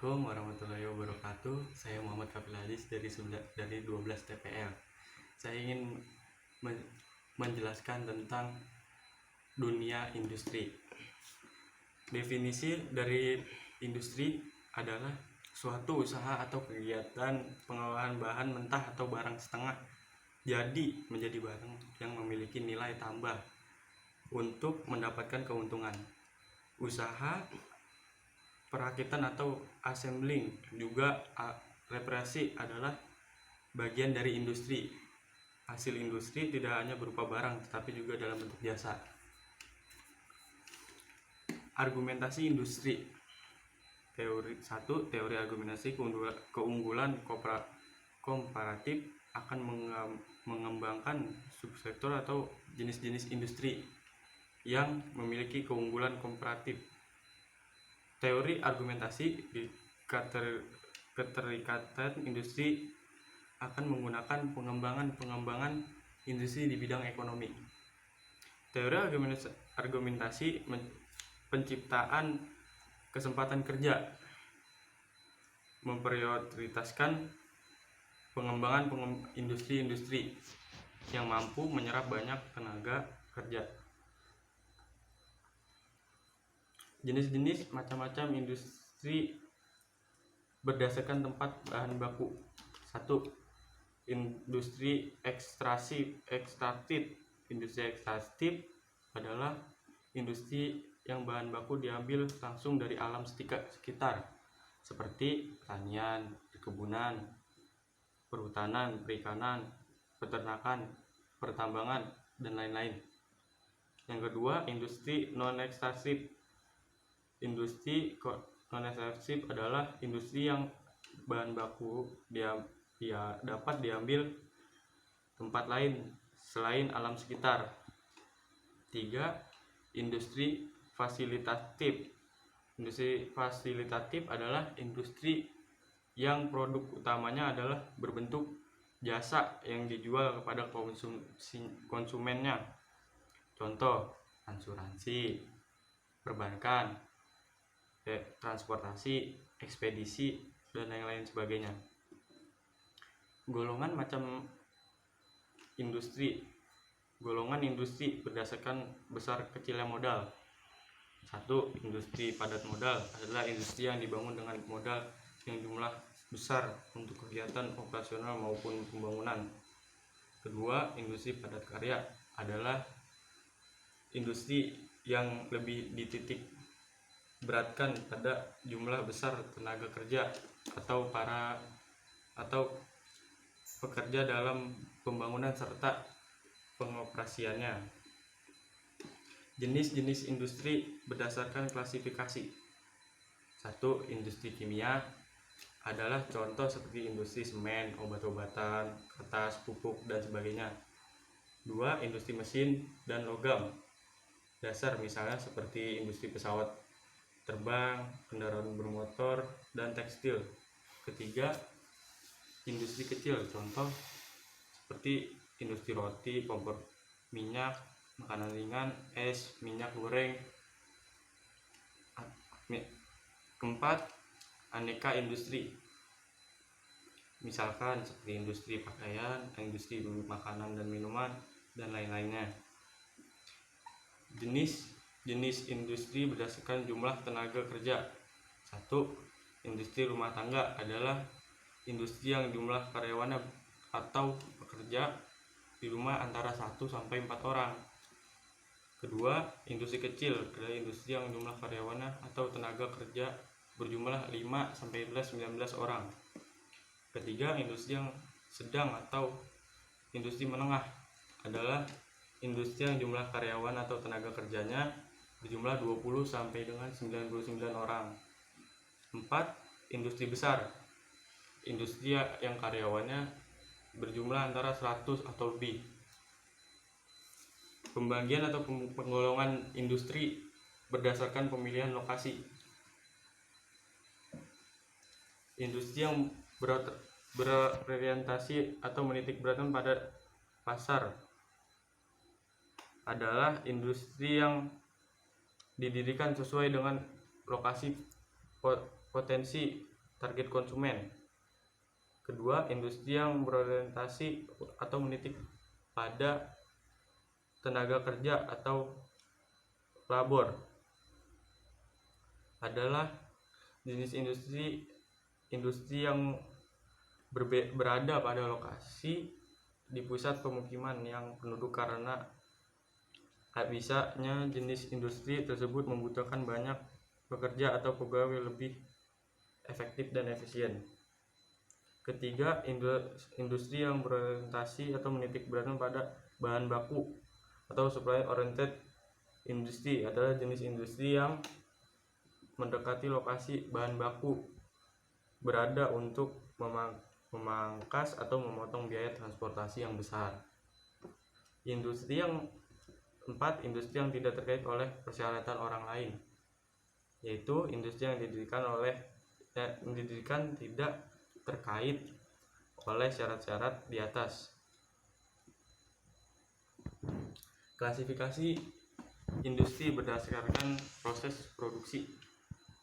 Assalamualaikum warahmatullahi wabarakatuh. Saya Muhammad Kafil Hadis dari 12 TPL. Saya ingin menjelaskan tentang dunia industri. Definisi dari industri adalah suatu usaha atau kegiatan pengolahan bahan mentah atau barang setengah jadi menjadi barang yang memiliki nilai tambah untuk mendapatkan keuntungan. Usaha perakitan atau assembling juga reparasi adalah bagian dari industri. Hasil industri tidak hanya berupa barang tetapi juga dalam bentuk jasa. Argumentasi industri. Teori 1, teori argumentasi keunggulan komparatif akan mengembangkan subsektor atau jenis-jenis industri yang memiliki keunggulan komparatif. Teori argumentasi di keterikatan industri akan menggunakan pengembangan industri di bidang ekonomi. Teori argumentasi penciptaan kesempatan kerja memprioritaskan pengembangan industri-industri yang mampu menyerap banyak tenaga kerja. Jenis-jenis macam-macam industri berdasarkan tempat bahan baku. 1. Industri ekstraktif. Industri ekstraktif adalah industri yang bahan baku diambil langsung dari alam sekitar seperti pertanian, perkebunan, perhutanan, perikanan, peternakan, pertambangan, dan lain-lain. Yang kedua, industri non-ekstraktif. Industri non-ekstraktif adalah industri yang bahan baku dapat diambil tempat lain selain alam sekitar. 3. Industri fasilitatif. Industri fasilitatif adalah industri yang produk utamanya adalah berbentuk jasa yang dijual kepada konsumennya. Contoh, asuransi, perbankan, transportasi, ekspedisi, dan lain-lain sebagainya. Golongan macam industri. Golongan industri berdasarkan besar kecilnya modal. 1. Industri padat modal adalah industri yang dibangun dengan modal yang jumlah besar untuk kegiatan operasional maupun pembangunan. Kedua, industri padat karya adalah industri yang lebih dititik beratkan pada jumlah besar tenaga kerja atau pekerja dalam pembangunan serta pengoperasiannya. Jenis-jenis industri berdasarkan klasifikasi. 1. Industri kimia adalah contoh seperti industri semen, obat-obatan, kertas, pupuk, dan sebagainya. 2. Industri mesin dan logam dasar misalnya seperti industri pesawat terbang, kendaraan bermotor, dan tekstil. Ketiga, industri kecil, contoh seperti industri roti, kompor minyak, makanan ringan, es, minyak goreng. Keempat, aneka industri, misalkan seperti industri pakaian, industri makanan dan minuman, dan lain-lainnya. Jenis industri berdasarkan jumlah tenaga kerja. 1. Industri rumah tangga adalah industri yang jumlah karyawannya atau pekerja di rumah antara 1 sampai 4 orang. Kedua, industri kecil adalah industri yang jumlah karyawannya atau tenaga kerja berjumlah 5 sampai 19 orang. Ketiga, industri yang sedang atau industri menengah adalah industri yang jumlah karyawan atau tenaga kerjanya berjumlah 20 sampai dengan 99 orang. 4. Industri besar. Industri yang karyawannya berjumlah antara 100 atau lebih. Pembagian atau penggolongan industri berdasarkan pemilihan lokasi. Industri yang berorientasi atau menitik beratkan pada pasar adalah industri yang didirikan sesuai dengan lokasi potensi target konsumen. Kedua, industri yang berorientasi atau menitik pada tenaga kerja atau labor adalah jenis industri yang berada pada lokasi di pusat pemukiman yang penduduk, karena bisanya jenis industri tersebut membutuhkan banyak pekerja atau pegawai lebih efektif dan efisien. Ketiga, industri yang berorientasi atau menitik beratkan pada bahan baku atau supply oriented industry adalah jenis industri yang mendekati lokasi bahan baku berada untuk memangkas atau memotong biaya transportasi yang besar. Industri yang keempat, industri yang tidak terkait oleh persyaratan orang lain, yaitu industri yang didirikan tidak terkait oleh syarat-syarat di atas. Klasifikasi industri berdasarkan proses produksi.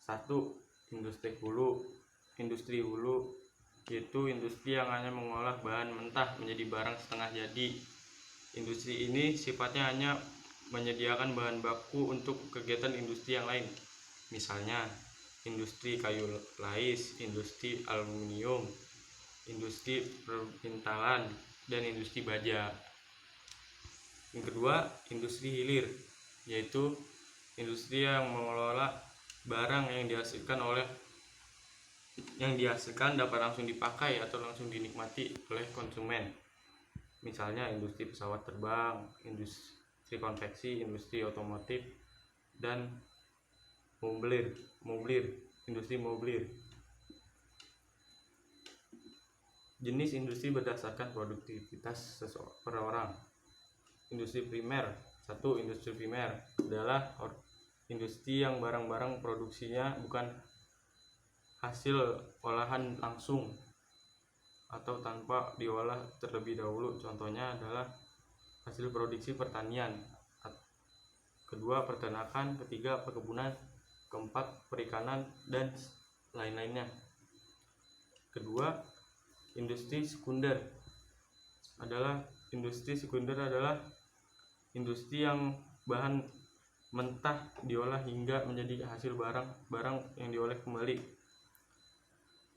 1. Industri hulu yaitu industri yang hanya mengolah bahan mentah menjadi barang setengah jadi. Industri ini sifatnya hanya menyediakan bahan baku untuk kegiatan industri yang lain, misalnya industri kayu lais, industri aluminium, industri perpintalan, dan industri baja. Yang kedua, industri hilir, yaitu industri yang mengelola barang yang dihasilkan dapat langsung dipakai atau langsung dinikmati oleh konsumen, misalnya industri pesawat terbang, industri konveksi, industri otomotif, dan industri moblir. Jenis industri berdasarkan produktivitas per orang. Industri primer. 1. Industri primer adalah industri yang barang-barang produksinya bukan hasil olahan langsung atau tanpa diolah terlebih dahulu. Contohnya adalah hasil produksi pertanian. Kedua, peternakan. Ketiga, perkebunan. Keempat, perikanan, dan lain-lainnya. Kedua, industri sekunder adalah industri yang bahan mentah diolah hingga menjadi hasil barang yang diolah kembali,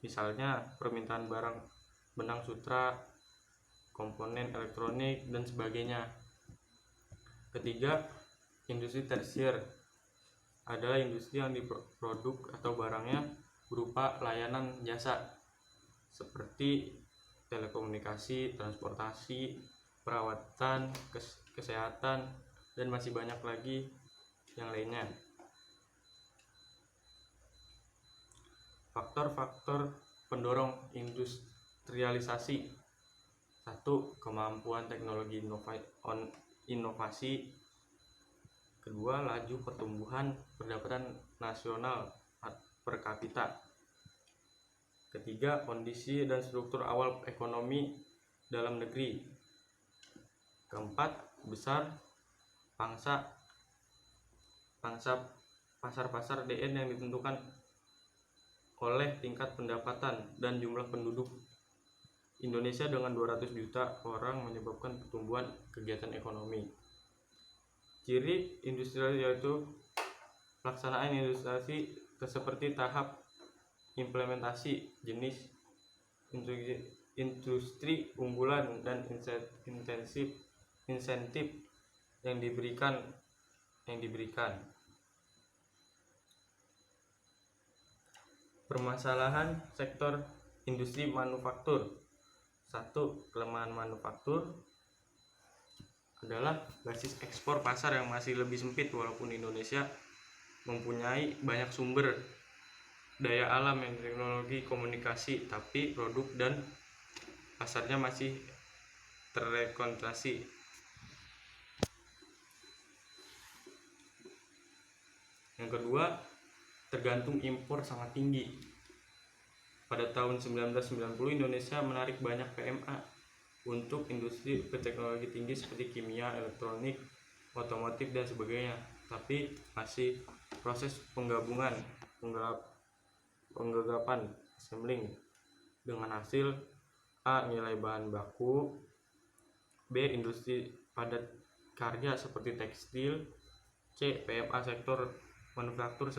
misalnya permintaan barang benang sutra, komponen elektronik, dan sebagainya. Ketiga, industri tersier adalah industri yang diproduk atau barangnya berupa layanan jasa seperti telekomunikasi, transportasi, perawatan, kesehatan, dan masih banyak lagi yang lainnya. Faktor-faktor pendorong industrialisasi. 1. Kemampuan teknologi inovasi. Kedua, laju pertumbuhan pendapatan nasional per kapita. Ketiga, kondisi dan struktur awal ekonomi dalam negeri. Keempat, besar pasar DN yang ditentukan oleh tingkat pendapatan dan jumlah penduduk. Indonesia dengan 200 juta orang menyebabkan pertumbuhan kegiatan ekonomi. Ciri industrial yaitu pelaksanaan industrialisasi seperti tahap implementasi, jenis industri unggulan, dan insentif yang diberikan. Permasalahan sektor industri manufaktur. 1. Kelemahan manufaktur adalah basis ekspor pasar yang masih lebih sempit. Walaupun Indonesia mempunyai banyak sumber daya alam dan teknologi komunikasi, tapi produk dan pasarnya masih terkonsentrasi. Yang kedua, tergantung impor sangat tinggi. Pada tahun 1990 Indonesia menarik banyak PMA untuk industri berteknologi tinggi seperti kimia, elektronik, otomotif, dan sebagainya, tapi masih proses penggabungan penggagapan assembling dengan hasil A. Nilai bahan baku, B. Industri padat karya seperti tekstil, C. PMA sektor manufaktur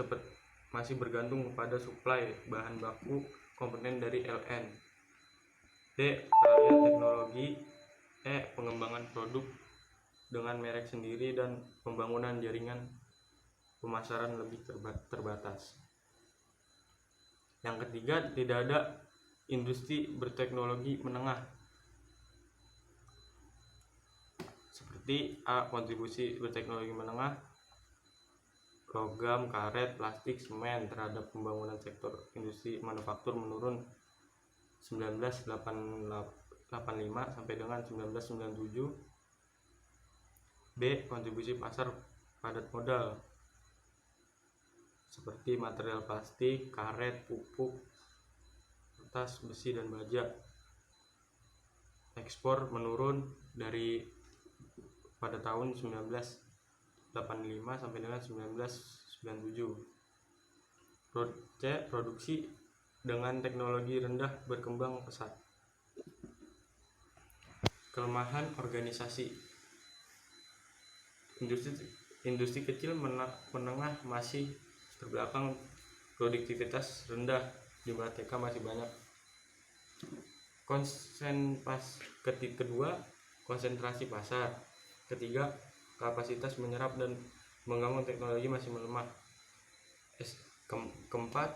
masih bergantung kepada suplai bahan baku komponen dari LN, D. Peralihan teknologi, E. Pengembangan produk dengan merek sendiri dan pembangunan jaringan pemasaran lebih terbatas. Yang ketiga, tidak ada industri berteknologi menengah seperti A. Kontribusi berteknologi menengah, logam, karet, plastik, semen terhadap pembangunan sektor industri manufaktur menurun 1985 sampai dengan 1997. B. Kontribusi pasar padat modal seperti material plastik, karet, pupuk, kertas, besi, dan baja. Ekspor menurun dari pada tahun 1985 sampai dengan 1997. C. Produksi dengan teknologi rendah berkembang pesat. Kelemahan organisasi. Industri kecil menengah masih terbelakang, produktivitas rendah, jumlah TK masih banyak. Kedua, konsentrasi pasar. Ketiga, kapasitas menyerap dan membangun teknologi masih melemah. Keempat,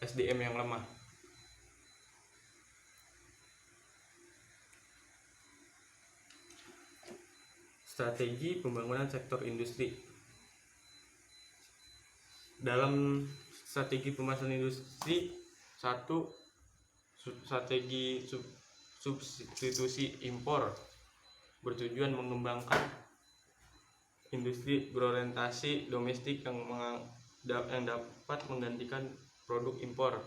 SDM yang lemah. Strategi pembangunan sektor industri. Dalam strategi pemasaran industri, 1. Strategi substitusi impor bertujuan mengembangkan industri berorientasi domestik yang dapat menggantikan produk impor.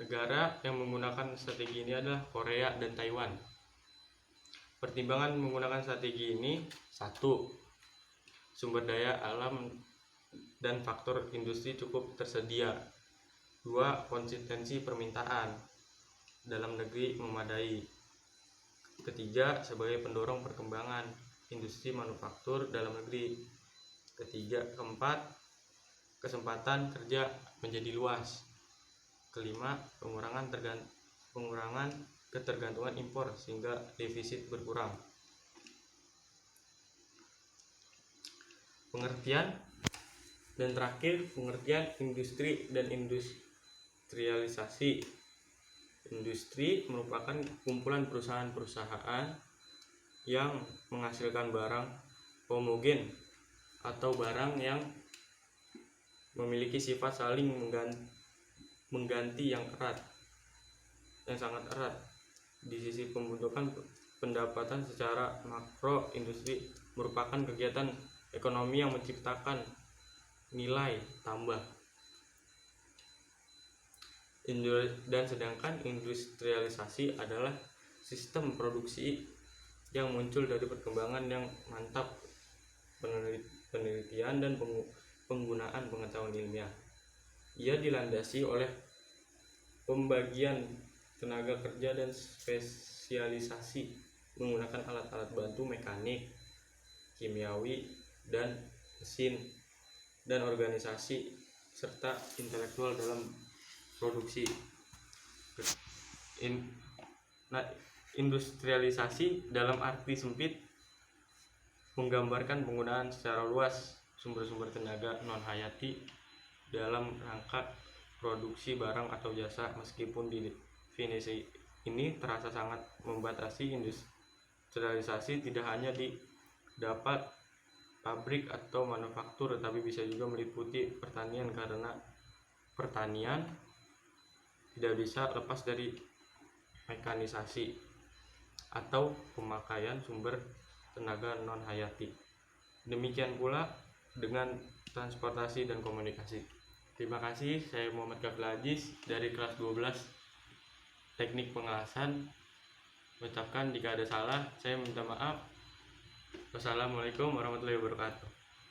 Negara yang menggunakan strategi ini adalah Korea dan Taiwan. Pertimbangan menggunakan strategi ini: 1. Sumber daya alam dan faktor industri cukup tersedia. 2. Konsistensi permintaan dalam negeri memadai. Ketiga, sebagai pendorong perkembangan industri manufaktur dalam negeri. Keempat, kesempatan kerja menjadi luas. Kelima, pengurangan ketergantungan impor sehingga defisit berkurang. Pengertian dan terakhir, pengertian industri dan industrialisasi. Industri merupakan kumpulan perusahaan-perusahaan yang menghasilkan barang homogen atau barang yang memiliki sifat saling mengganti yang sangat erat. Di sisi pembentukan pendapatan secara makro, industri merupakan kegiatan ekonomi yang menciptakan nilai tambah. Dan sedangkan industrialisasi adalah sistem produksi yang muncul dari perkembangan yang mantap, penelitian dan penggunaan pengetahuan ilmiah. Ia dilandasi oleh pembagian tenaga kerja dan spesialisasi menggunakan alat-alat bantu mekanik, kimiawi, dan mesin, dan organisasi serta intelektual dalam produksi. Industrialisasi dalam arti sempit menggambarkan penggunaan secara luas sumber-sumber tenaga non-hayati dalam rangka produksi barang atau jasa. Meskipun definisi ini terasa sangat membatasi, industrialisasi tidak hanya didapat pabrik atau manufaktur, tetapi bisa juga meliputi pertanian, karena pertanian tidak bisa lepas dari mekanisasi atau pemakaian sumber tenaga non-hayati. Demikian pula dengan transportasi dan komunikasi. Terima kasih, saya Muhammad Kafil Aziz dari kelas 12 Teknik Pengelasan. Mengucapkan jika ada salah, saya minta maaf. Wassalamualaikum warahmatullahi wabarakatuh.